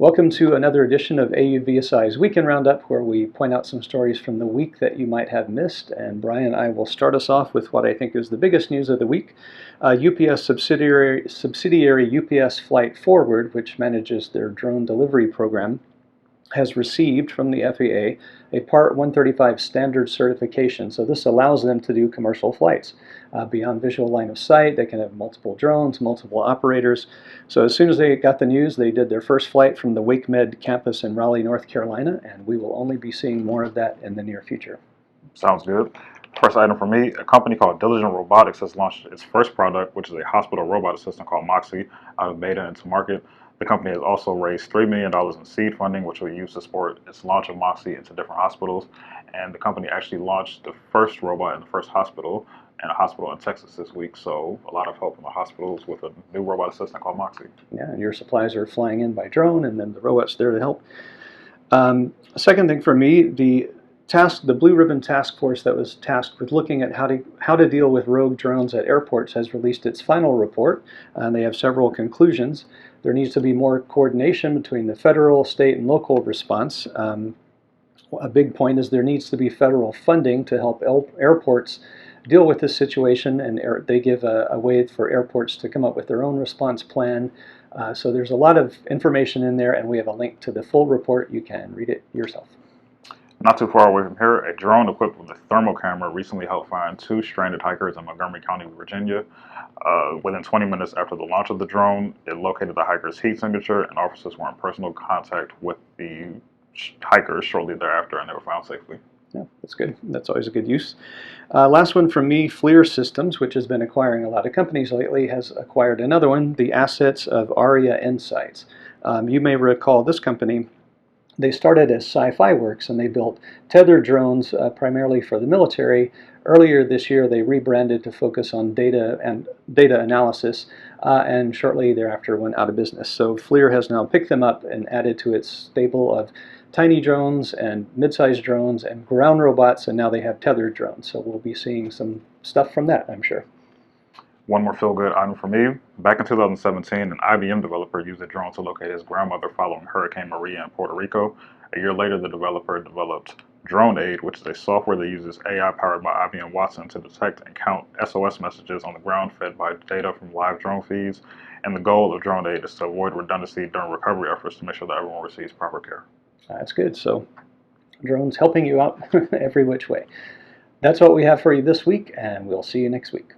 Welcome to another edition of AUVSI's Weekend Roundup, where we point out some stories from the week that you might have missed. And Brian and I will start us off with what I think is the biggest news of the week. UPS subsidiary UPS Flight Forward, which manages their drone delivery program, has received from the FAA a Part 135 standard certification. So this allows them to do commercial flights. Beyond visual line of sight, they can have multiple drones, multiple operators. So as soon as they got the news, they did their first flight from the WakeMed campus in Raleigh, North Carolina, and we will only be seeing more of that in the near future. Sounds good. First item for me, a company called Diligent Robotics has launched its first product, which is a hospital robot assistant called Moxi, out of beta into market. The company has also raised $3 million in seed funding, which will be used to support its launch of Moxi into different hospitals. And the company actually launched the first robot in the first hospital, and a hospital in Texas this week. So a lot of help in the hospitals with a new robot assistant called Moxi. Yeah, and your supplies are flying in by drone, and then the robot's there to help. Second thing for me, the Blue Ribbon Task Force that was tasked with looking at how to deal with rogue drones at airports has released its final report. They have several conclusions. There needs to be more coordination between the federal, state, and local response. A big point is there needs to be federal funding to help airports deal with this situation, and they give a way for airports to come up with their own response plan. So there's a lot of information in there, and we have a link to the full report. You can read it yourself. Not too far away from here, a drone equipped with a thermal camera recently helped find 2 stranded hikers in Montgomery County, Virginia. Within 20 minutes after the launch of the drone, it located the hiker's heat signature, and officers were in personal contact with the hikers shortly thereafter, and they were found safely. Yeah, that's good. That's always a good use. Last one from me, FLIR Systems, which has been acquiring a lot of companies lately, has acquired another one, the assets of Aria Insights. You may recall this company. They started as Sci-Fi Works, and they built tethered drones primarily for the military. Earlier this year, they rebranded to focus on data analysis, and shortly thereafter went out of business. So FLIR has now picked them up and added to its stable of tiny drones and mid-sized drones and ground robots, and now they have tethered drones. So we'll be seeing some stuff from that, I'm sure. One more feel-good item for me. Back in 2017, an IBM developer used a drone to locate his grandmother following Hurricane Maria in Puerto Rico. A year later, the developer developed Drone Aid, which is a software that uses AI powered by IBM Watson to detect and count SOS messages on the ground fed by data from live drone feeds. And the goal of Drone Aid is to avoid redundancy during recovery efforts to make sure that everyone receives proper care. That's good. So drones helping you out every which way. That's what we have for you this week, and we'll see you next week.